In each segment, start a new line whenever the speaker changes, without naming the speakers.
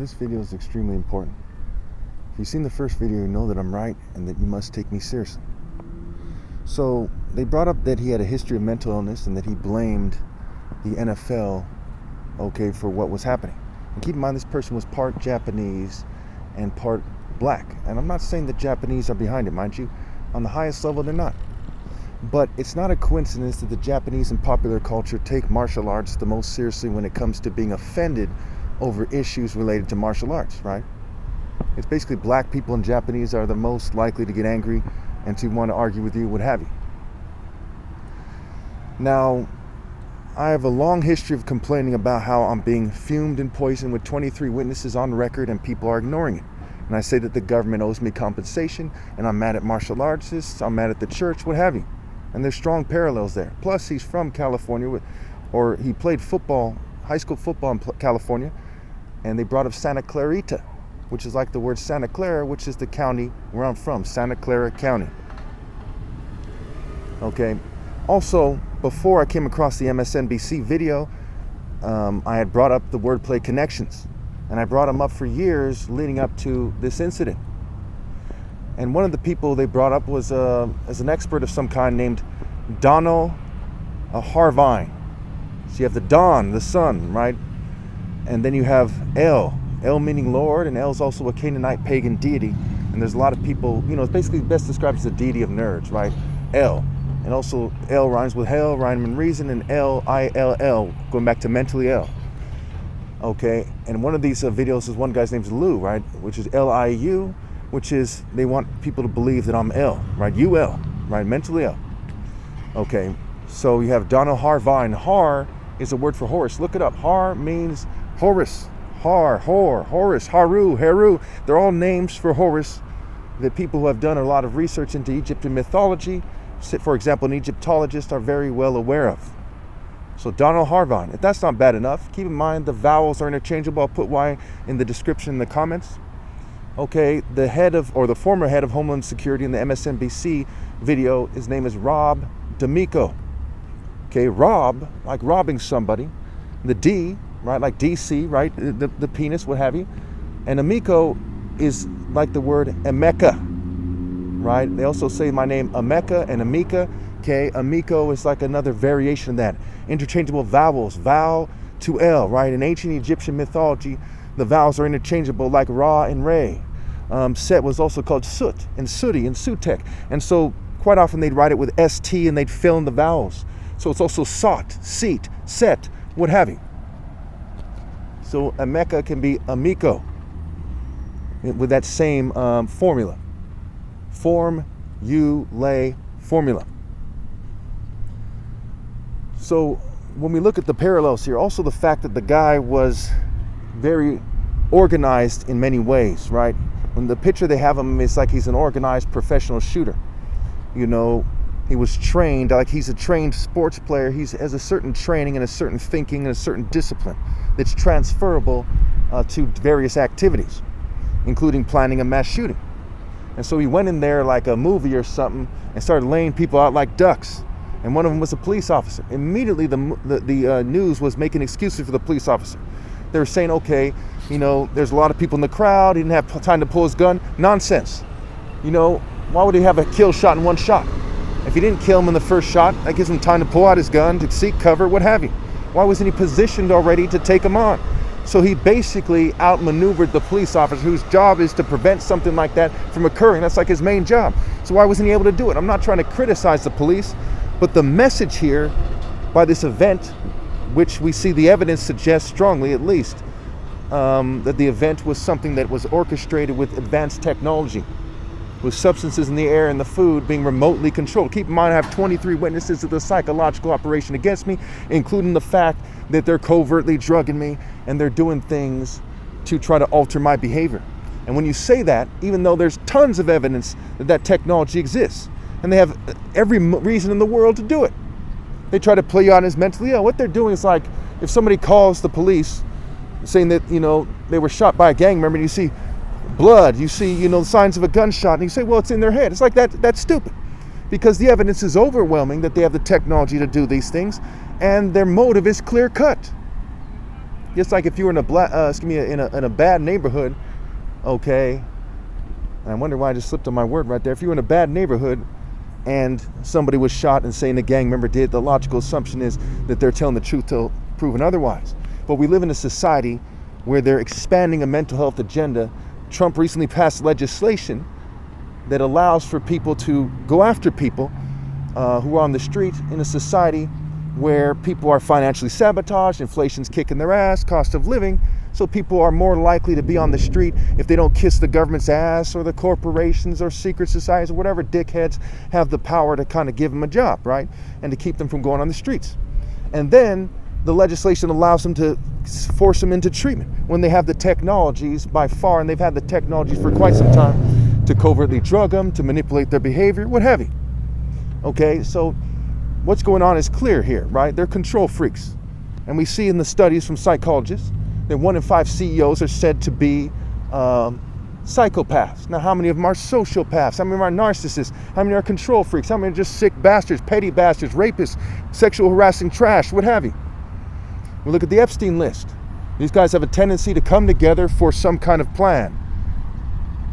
This video is extremely important. If you've seen the first video, you know that I'm right and that you must take me seriously. So they brought up that he had a history of mental illness and that he blamed the NFL, for what was happening. And keep in mind, this person was part Japanese and part black. And I'm not saying that Japanese are behind it, mind you. On the highest level, they're not. But it's not a coincidence that the Japanese in popular culture take martial arts the most seriously when it comes to being offended over issues related to martial arts, right? It's basically black people and Japanese are the most likely to get angry and to want to argue with you, what have you. Now, I have a long history of complaining about how I'm being fumed and poisoned with 23 witnesses on record and people are ignoring it. And I say that the government owes me compensation and I'm mad at martial artists, I'm mad at the church, what have you. And there's strong parallels there. Plus, he's from California, or he played football, high school football in California, and they brought up Santa Clarita, which is like the word Santa Clara, which is the county where I'm from, Santa Clara County. Okay. Also, before I came across the MSNBC video, I had brought up the wordplay connections, and I brought them up for years leading up to this incident. And one of the people they brought up was as an expert of some kind named Donell Harvin. So you have the Don, the sun, right? And then you have El meaning Lord, and El is also a Canaanite pagan deity. And there's a lot of people, it's basically best described as a deity of nerds, right? El. And also El rhymes with hell, rhyme and reason, and L-I-L-L, going back to mentally ill. Okay, and one of these videos is one guy's name's Lou, right? Which is L-I-U, which is they want people to believe that I'm ill, right? U-L, right? Mentally ill. Okay, so you have Donell Harvin. Har is a word for Horus. Look it up. Har means Horus. Har, Horus, Haru, Heru. They're all names for Horus that people who have done a lot of research into Egyptian mythology, for example, an Egyptologist, are very well aware of. So Donell Harvin. If that's not bad enough, keep in mind the vowels are interchangeable. I'll put why in the description in the comments. Okay, the head of, or the former head of Homeland Security in the MSNBC video, his name is Rob D'Amico. Okay, Rob, like robbing somebody. The D, right, like DC, right, the penis, what have you. And Amico is like the word Emeka, right? They also say my name Emeka and Amika. Okay, Amico is like another variation of that. Interchangeable vowels, vowel to L, right? In ancient Egyptian mythology, the vowels are interchangeable like Ra and Re. Set was also called Sut and Suti and Sutek. And so quite often they'd write it with ST and they'd fill in the vowels. So it's also Sot, Seat, Set, what have you. So Emeka can be Amico with that same formula. Form, you, lay, formula. So when we look at the parallels here, also the fact that the guy was very organized in many ways, right? When the picture they have him, it's like he's an organized professional shooter. He was trained, like he's a trained sports player. He has a certain training and a certain thinking and a certain discipline that's transferable to various activities, including planning a mass shooting. And so he went in there like a movie or something and started laying people out like ducks. And one of them was a police officer. Immediately the news was making excuses for the police officer. They were saying, okay, there's a lot of people in the crowd. He didn't have time to pull his gun. Nonsense. Why would he have a kill shot in one shot? If he didn't kill him in the first shot, that gives him time to pull out his gun, to seek cover, what have you. Why wasn't he positioned already to take him on? So he basically outmaneuvered the police officer whose job is to prevent something like that from occurring. That's like his main job. So why wasn't he able to do it? I'm not trying to criticize the police, but the message here by this event, which we see the evidence suggests strongly at least, that the event was something that was orchestrated with advanced technology, with substances in the air and the food being remotely controlled. Keep in mind, I have 23 witnesses of the psychological operation against me, including the fact that they're covertly drugging me and they're doing things to try to alter my behavior. And when you say that, even though there's tons of evidence that technology exists, and they have every reason in the world to do it, they try to play you out as mentally ill. What they're doing is like, if somebody calls the police saying that, they were shot by a gang member, and you see blood, you see, the signs of a gunshot, and you say, well, it's in their head. It's like that's stupid. Because the evidence is overwhelming that they have the technology to do these things, and their motive is clear cut. Just like if you were in a bad neighborhood, okay, and I wonder why I just slipped on my word right there. If you were in a bad neighborhood and somebody was shot and saying a gang member did, the logical assumption is that they're telling the truth till proven otherwise. But we live in a society where they're expanding a mental health agenda. Trump recently passed legislation that allows for people to go after people who are on the street in a society where people are financially sabotaged, inflation's kicking their ass, cost of living, so people are more likely to be on the street if they don't kiss the government's ass or the corporations or secret societies or whatever dickheads have the power to kind of give them a job, right? And to keep them from going on the streets. And then the legislation allows them to force them into treatment when they have the technologies by far, and they've had the technologies for quite some time, to covertly drug them, to manipulate their behavior, what have you. Okay, so what's going on is clear here, right? They're control freaks. And we see in the studies from psychologists that 1 in 5 CEOs are said to be psychopaths. Now, how many of them are sociopaths? How many of them are narcissists? How many are control freaks? How many are just sick bastards, petty bastards, rapists, sexual harassing trash, what have you? We look at the Epstein list. These guys have a tendency to come together for some kind of plan.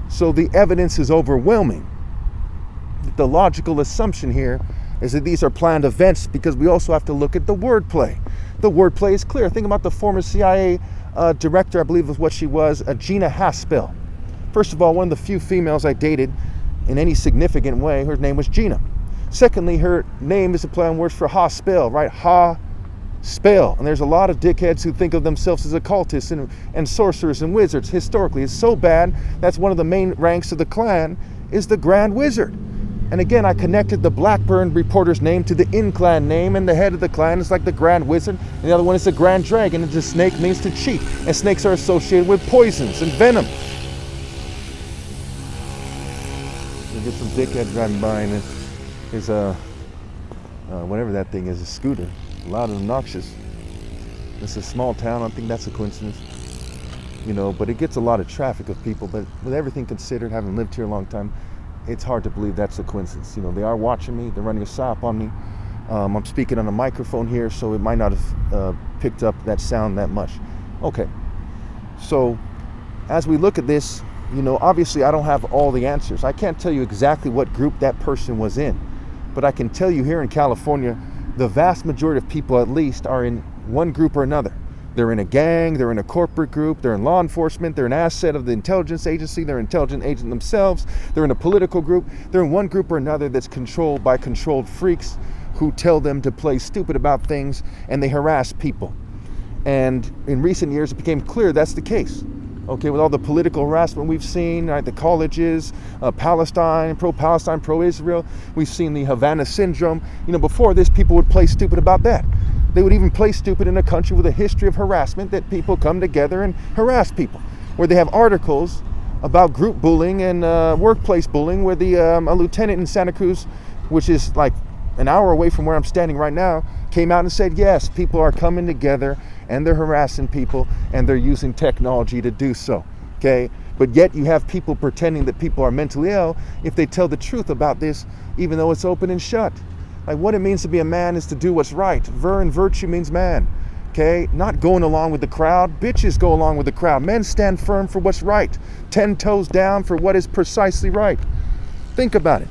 So the evidence is overwhelming. The logical assumption here is that these are planned events, because we also have to look at the wordplay. The wordplay is clear. Think about the former CIA director, I believe is what she was, Gina Ha-spell. First of all, one of the few females I dated in any significant way, her name was Gina. Secondly, her name is a play on words for Ha-spell, right? Ha-spell. And there's a lot of dickheads who think of themselves as occultists and sorcerers and wizards. Historically, it's so bad, that's one of the main ranks of the clan, is the Grand Wizard. And again, I connected the Blackburn reporter's name to the in-clan name, and the head of the clan is like the Grand Wizard, and the other one is the Grand Dragon, and the snake means to cheat. And snakes are associated with poisons and venom. We get some dickhead driving by, and there's whatever that thing is, a scooter, loud and obnoxious. It's a small town, I don't think that's a coincidence. You know, but it gets a lot of traffic of people, but with everything considered, having lived here a long time, it's hard to believe that's a coincidence. You know, they are watching me, they're running a SOP on me. I'm speaking on a microphone here, so it might not have picked up that sound that much. Okay, so as we look at this, you know, obviously I don't have all the answers. I can't tell you exactly what group that person was in, but I can tell you here in California, the vast majority of people at least are in one group or another. They're in a gang, they're in a corporate group, they're in law enforcement, they're an asset of the intelligence agency, they're an intelligent agent themselves, they're in a political group, they're in one group or another that's controlled by controlled freaks who tell them to play stupid about things, and they harass people. And in recent years, it became clear that's the case. Okay, with all the political harassment we've seen, right, the colleges, Palestine, pro-Israel, we've seen the Havana syndrome. You know, before this, people would play stupid about that. They would even play stupid in a country with a history of harassment, that people come together and harass people, where they have articles about group bullying and workplace bullying, where a lieutenant in Santa Cruz, which is like an hour away from where I'm standing right now, came out and said, yes, people are coming together and they're harassing people and they're using technology to do so, okay? But yet you have people pretending that people are mentally ill if they tell the truth about this, even though it's open and shut. Like, what it means to be a man is to do what's right. Ver and virtue means man, okay? Not going along with the crowd. Bitches go along with the crowd. Men stand firm for what's right. 10 toes down for what is precisely right. Think about it.